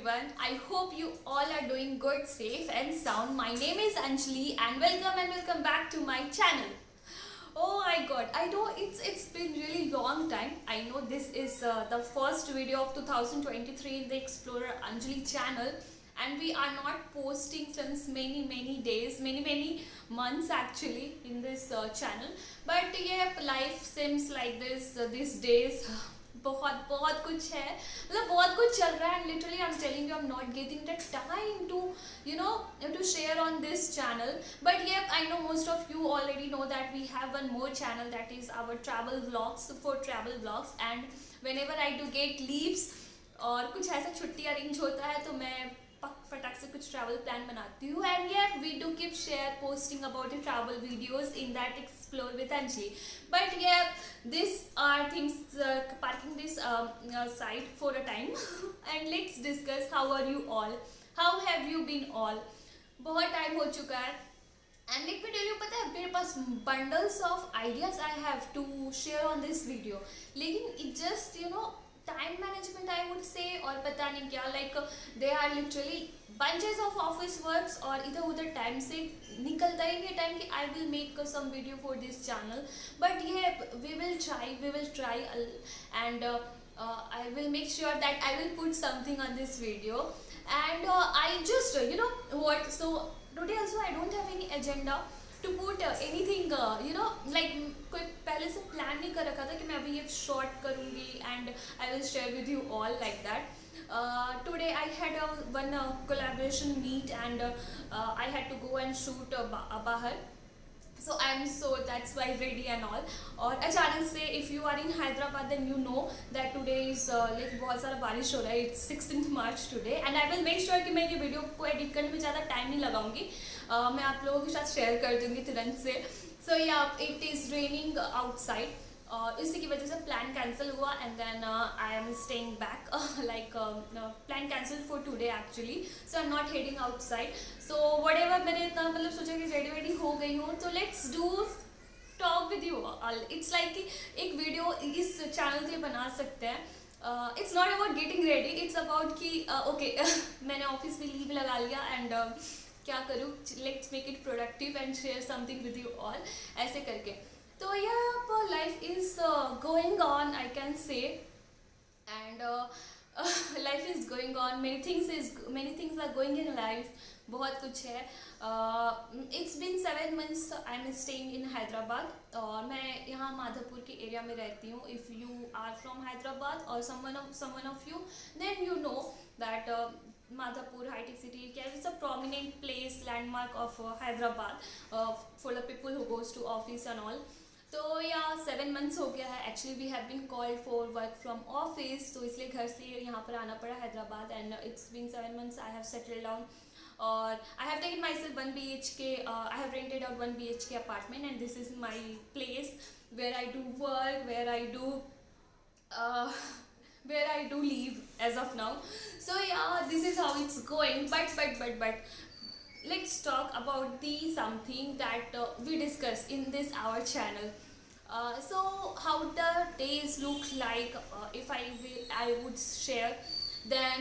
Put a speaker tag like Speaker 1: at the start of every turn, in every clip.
Speaker 1: everyone. I hope you all are doing good, safe and sound. My name is Anjali and welcome back to my channel. Oh my god, I know it's been really long time. I know this is the first video of 2023 in the Explorer Anjali channel, and we are not posting since many days, many months actually in this channel. But yeah, life seems like this these days. बहुत बहुत कुछ है, मतलब बहुत कुछ चल रहा है, and literally I'm telling you I'm not getting the time to to share on this channel. But yep, I know most of you already know that we have one more channel, that is our travel vlogs, for travel vlogs. And whenever I do get leaves और कुछ ऐसा छुट्टी arrange होता है तो मैं फटाक से कुछ ट्रैवल प्लान बनाती हूँ. And yeah, we do keep share posting about the travel videos in that Explore with Anjali. But yeah, these are things, parking this side for a time and let's discuss how are you all, how have you been all. बहुत time हो चुका है. And let me tell you, पता है मेरे पास bundles of ideas I have to share on this video, लेकिन it just time management I would say, और पता नहीं क्या, like they are literally bunches of office works और इधर उधर टाइम से निकलता ही नहीं टाइम कि I will make some video for this channel. But yeah, we will try and I will make sure that I will put something on this video. And I just what, so today also I don't have any agenda to put anything like कोई पहले से plan नहीं कर रखा था कि मैं अभी ये शॉर्ट करूँगी and I will share with you all like that. Today I had one collaboration meet and I had to go and shoot बाहर. So that's why ready and all. और अचानक से if you are in Hyderabad then you know that today is like बहुत सारा बारिश हो रहा है. It's 16th March today and I will make sure कि मैं ये वीडियो को एडिट करने में ज़्यादा टाइम नहीं लगाऊंगी. मैं आप लोगों के साथ शेयर कर दूंगी तुरंत से. So yeah, it is raining outside. इसी की वजह से प्लान कैंसिल हुआ and then I am staying back, like plan cancel for today actually. So I am not heading outside. So whatever, मैंने इतना मतलब सोचा कि रेडी हो गई हूँ तो let's do talk with you. It's like कि एक वीडियो इस चैनल के लिए बना सकते हैं. It's not about getting ready, it's about कि ओके मैंने ऑफिस में लीव लगा लिया एंड क्या करूँ, let's make it productive and share something with you all, ऐसे करके. तो yeah, life is going on, I can say. And life is going on, many things are going in life. बहुत कुछ है. It's been 7 months I'm staying in Hyderabad और मैं यहाँ माधवपुर के एरिया में रहती हूँ. If you are from Hyderabad or someone of you, then you know that Madhapur High Tech City is a prominent place, landmark of Hyderabad for the people who goes to office and all. तो या 7 months हो गया है. Actually we have been called for work from office, तो इसलिए घर से यहाँ पर आना पड़ा Hyderabad. And it's been 7 months I have settled down और I have taken myself 1 BHK. I have rented out 1 BHK apartment and this is my place where I do work, where I do live as of now. So yeah, this is how it's going. But let's talk about the something that we discuss in this our channel. So how the days look like, if I would share, then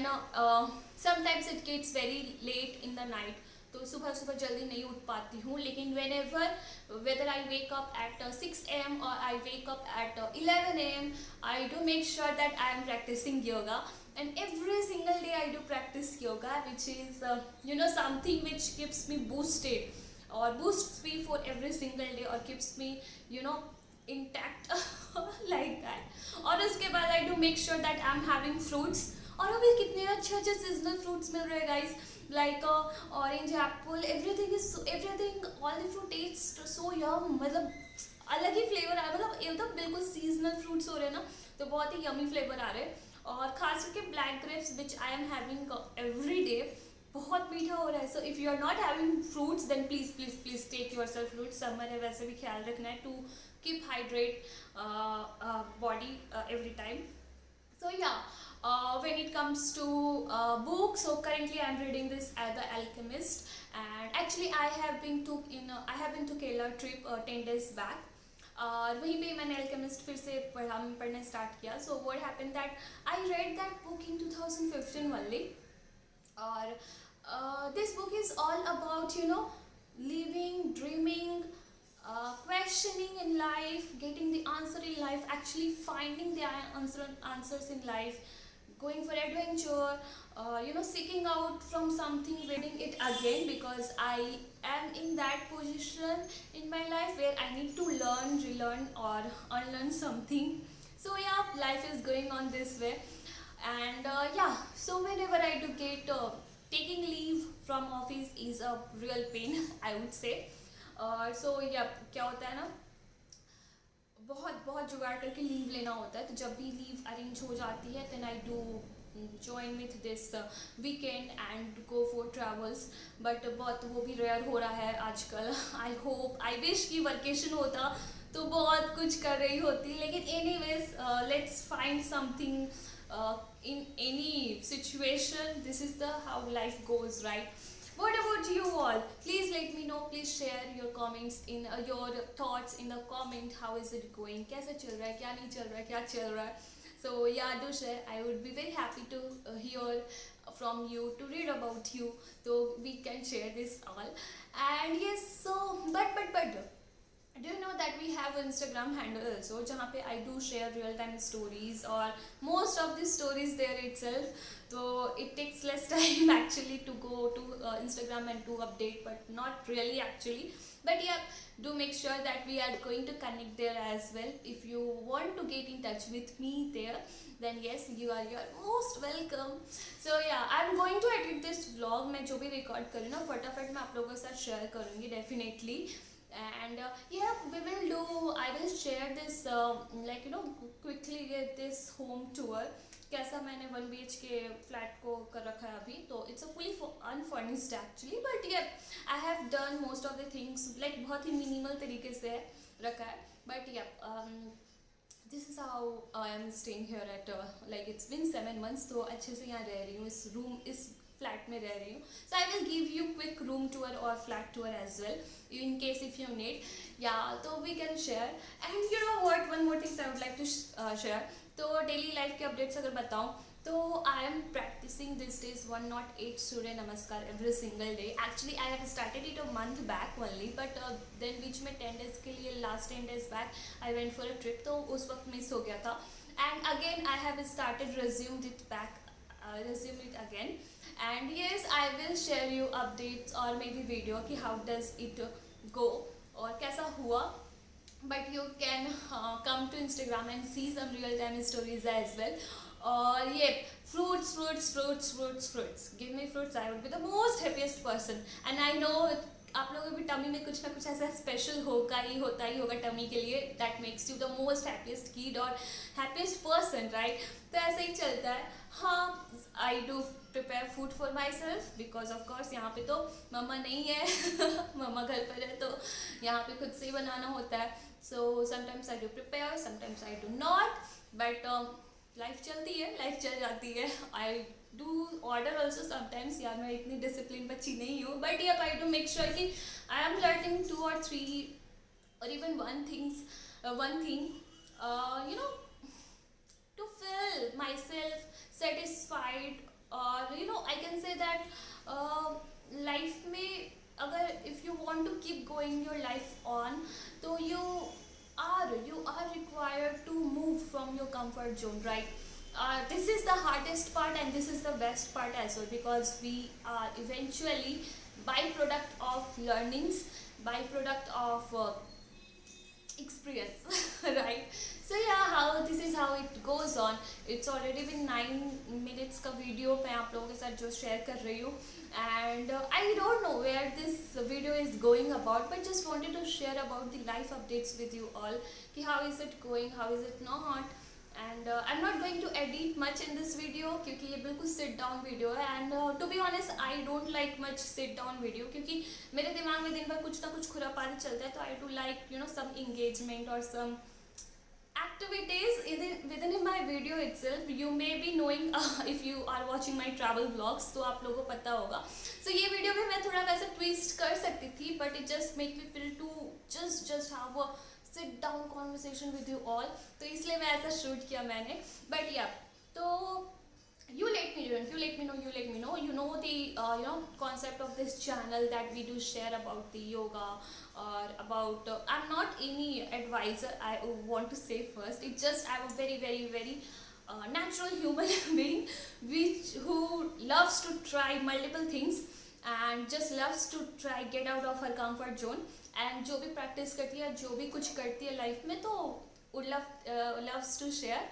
Speaker 1: sometimes it gets very late in the night. तो सुबह जल्दी नहीं उठ पाती हूँ. लेकिन whether I wake up at 6 AM or I wake up at 11 AM, I do make sure that I am practicing yoga. And every single day I do practice yoga, which is something which keeps me boosted or boosts me for every single day or keeps me intact like that. और उसके बाद I do make sure that I am having fruits. और अभी कितने अच्छे seasonal fruits मिल रहे हैं guys, like orange, apple, everything, all the fruit tastes so yum. मतलब अलग ही फ्लेवर आ, मतलब एकदम बिल्कुल सीजनल फ्रूट्स हो रहे हैं ना, तो बहुत ही यमी फ्लेवर आ रहे हैं. और खास करके black grapes which I am having every day, बहुत मीठा हो रहा है. So if you are not having fruits then please take yourself fruits. Summer है वैसे भी ख्याल रखना है to keep hydrate body every time. So yeah, when it comes to books, so currently I'm reading this The Alchemist, and actually I have been to Kerala trip 10 days back. और वहीं पे मैंने Alchemist फिर से पढ़ना start किया. So what happened that I read that book in 2015 only, और this book is all about living, dreaming, questioning in life, getting the answer in life, actually finding the answers in life, going for adventure, seeking out from something, reading it again, because I am in that position in my life where I need to learn, relearn, or unlearn something. So yeah, life is going on this way. And yeah, so whenever I do get taking leave from office is a real pain I would say. सो या क्या होता है ना, बहुत बहुत जुगाड़ करके leave लेना होता है, तो जब भी लीव अरेंज हो जाती है then I do join with this weekend and go for travels, but बहुत वो भी रेयर हो रहा है आजकल. आई होप, आई विश कि वर्केशन होता तो बहुत कुछ कर रही होती, लेकिन anyways let's find something in any situation. This is the how life goes, right? What about you all? Please let me know. Please share your comments in your thoughts in the comment. How is it going? कैसे चल रहा है, क्या नहीं चल रहा है, क्या चल रहा है? So yeah, do share. I would be very happy to hear from you, to read about you. So we can share this all. And yes, so but do you know that we have an Instagram handle also, जहाँ पे I do share real time stories, or most of the stories there itself. So it takes less time actually to go to Instagram and to update, but not really actually. But yeah, do make sure that we are going to connect there as well. If you want to get in touch with me there, then yes, you are most welcome. So yeah, I'm going to edit this vlog. मैं जो भी record कर रही हूँ ना, फटाफट मैं आप लोगों के साथ share करूँगी definitely. And yeah, we will do, I will share this quickly get this home tour, कैसा मैंने 1 BHK फ्लैट को कर रखा है अभी. तो it's a fully unfurnished actually, but ये I have done most of the things, like बहुत ही मिनिमल तरीके से रखा है. But yeah this is how I am staying here at, like it's been 7 months. तो अच्छे से यहाँ रह रही हूँ, इस रूम, इस फ्लैट में रह रही हूँ. So I will give you quick room tour और flat tour as well in case if you need. Yeah तो we can share. And you know what, one more things I would like to share. तो daily life के updates अगर बताऊँ तो I am practising this days 108 Surya Namaskar every single day. Actually I have started it a month back only, but then बीच में 10 days के लिए, last 10 days back I went for a trip, तो उस वक्त मिस हो गया था. And again I have started resumed it again. And yes, I will share you updates or maybe video कि how does it go और कैसा हुआ. But you can come to Instagram and see some real time stories as well. और ये fruits. Give me fruits, I would be the most happiest person. And I know आप लोगों की tummy में कुछ ना कुछ ऐसा स्पेशल होता ही होगा टमी के लिए, that makes you the most happiest kid और हैप्पीएस्ट पर्सन, राइट? तो ऐसे ही चलता है. हाँ, आई do prepare food for my self, because of course यहाँ पे तो मम्मा नहीं है मम्मा घर पर है, तो यहाँ पे खुद से ही बनाना होता है. So sometimes I do prepare, sometimes I do not, but life चलती है, लाइफ चल जाती है. I do order also sometimes. यार मैं इतनी डिसिप्लिन बच्ची नहीं हूँ, but yup I do make sure कि I am learning 2 or 3 or even one thing to feel myself satisfied. और I can say that life में अगर if you want to keep going your life on, तो you are required to move from your comfort zone, right? This is the hardest part and this is the best part as well, because we are eventually byproduct of learnings, byproduct of experience right? So yeah, this is how it goes on. It's already been 9 minutes का video मैं आप लोगों के साथ जो share कर रही हूँ. And I don't know where this video is going about, but just wanted to share about the life updates with you all, कि how is it going, how is it not. And I'm not going to edit much in this video क्योंकि ये बिल्कुल sit down video है. And to be honest, I don't like much sit down video क्योंकि मेरे दिमाग में दिन भर कुछ ना कुछ खुरापाती चलता है. तो I do like some engagement or some activities within my video itself. You may be knowing if you are watching my travel vlogs, तो आप लोगों को पता होगा. So ये video में मैं थोड़ा वैसे twist कर सकती थी, but it just make me feel to just have a sit down conversation with you all, तो इसलिए मैं ऐसा शूट किया मैंने. बट या तो you let me know, you know the concept of this channel, that we do share about the yoga, or about I'm not any advisor, I want to say first. It's just I'm a very very very natural human being, which who loves to try multiple things, and just loves to try get out of her comfort zone, and जो भी practice करती है, जो भी कुछ करती है life में, तो would loves to share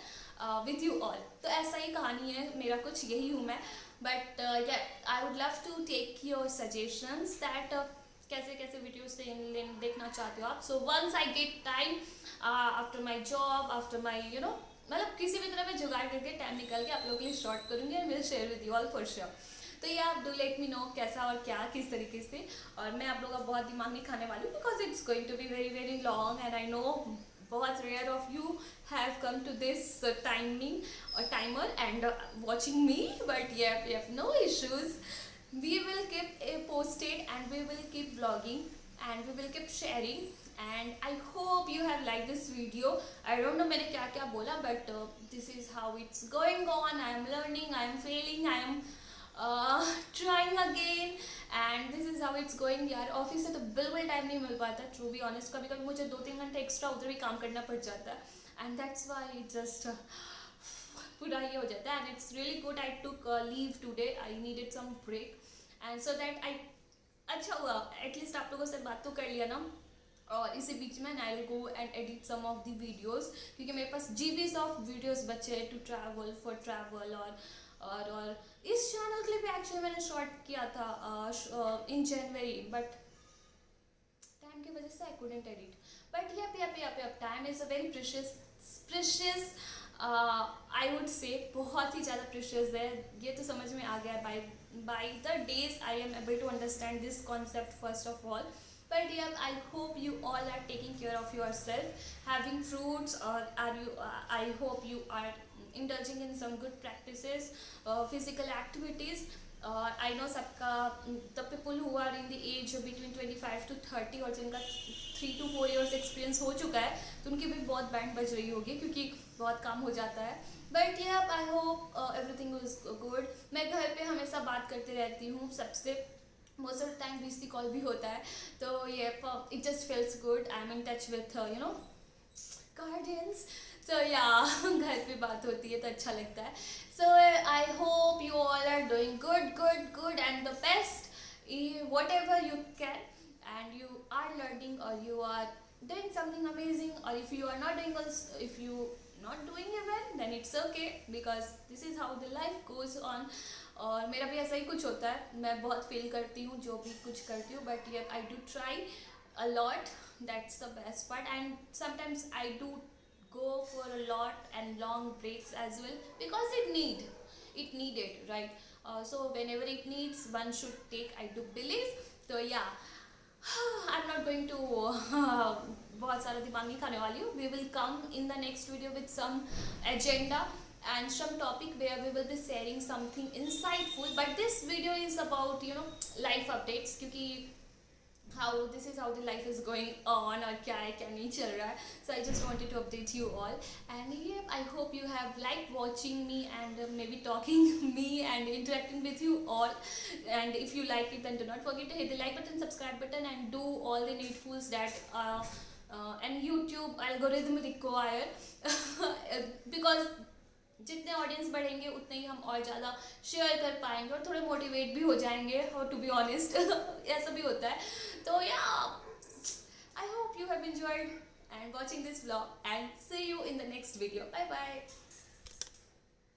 Speaker 1: with you all. तो ऐसा ही कहानी है मेरा, कुछ यही हूँ मैं। But I would love to take your suggestions that कैसे कैसे वीडियोस देखना चाहते हो आप। So once I get time after my job, after my मतलब किसी भी तरह मैं जुगाड़ करके टाइम निकाल के आप लोगों के लिए शॉर्ट करूँगी and will share with you all for sure. तो ये आप डू लेट मी नो कैसा और क्या किस तरीके से, और मैं आप लोगों का बहुत दिमाग नहीं खाने वाली हूँ, because it's going to be very very long, and I know बहुत rare of you have come to this timing or timer and watching me, but yeah, no issues. We will keep posted, and we will keep vlogging, and we will keep sharing, and I hope you have liked this video. I don't know मैंने क्या क्या बोला, but this is how it's going on. I am learning, I am failing, I am trying again, and this is how it's going। यार office से तो बिल्कुल time नहीं मिल पाता, ट्रू बी ऑनेस्ट। कभी कभी मुझे 2-3 घंटे एक्स्ट्रा उधर भी काम करना पड़ जाता है, and that's why it just पूरा ये हो जाता है। and it's really good I took leave today, I needed some break, and so that I अच्छा हुआ एटलीस्ट आप लोगों से बात तो कर लिया ना, और इसी बीच में I will go and edit some of the videos, क्योंकि मेरे पास जीबीज ऑफ वीडियोस बचे टू ट्रैवल फॉर ट्रैवल। और इस चैनल के लिए भी एक्चुअली मैंने शॉर्ट किया था इन जनवरी, बट टाइम की वजह से I couldn't edit. But yep, time is a very precious I would say, बहुत ही ज़्यादा प्रेशियस है। ये तो समझ में आ गया है by the days I am able to understand this concept first of all. But yeah, I hope you all are taking care of yourself, having fruits, or are you? I hope you are indulging in some good practices, physical activities. I know सबका the people who are in the age between 25 to 30 और जिनका 3 to 4 years experience हो चुका है, तो उनकी भी बहुत बैंड बज रही होगी, क्योंकि बहुत काम हो जाता है। But yeah, I hope everything is good। मैं घर पे हमेशा बात करते रहती हूँ सबसे, most of the time VC call भी होता है, तो ये it just feels good, I'm in touch with guardians, so yeah घर पे बात होती है तो अच्छा लगता है। So I hope you all are doing good and the best, whatever you can, and you are learning, or you are doing something amazing, or if you are not doing if you not doing even, then it's okay, because this is how the life goes on। और मेरा भी ऐसा ही कुछ होता है, मैं बहुत feel करती हूँ जो भी कुछ करती हूँ, बट ये I do try a lot, that's the best part. And sometimes I do go for a lot and long breaks as well, because it needed, right? So whenever it needs, one should take, I do believe। तो yeah I'm not going to बहुत सारा दिमाग नहीं खाने वाली हूँ। We will come in the next video with some agenda and some topic where we will be sharing something insightful, but this video is about life updates, क्योंकि this is how the life is going on, और क्या है क्या नहीं चल रहा है। So I just wanted to update you all, and yeah, I hope you have liked watching me and maybe talking me and interacting with you all, and if you like it, then do not forget to hit the like button, subscribe button, and do all the needfuls that and YouTube algorithm require because जितने audience बढ़ेंगे उतने ही हम और ज़्यादा share कर पाएंगे और थोड़े मोटिवेट भी हो जाएंगे, और टू बी ऑनेस्ट ऐसा भी होता है। तो या I hope you have enjoyed and watching this vlog, and see you in the next video. Bye bye.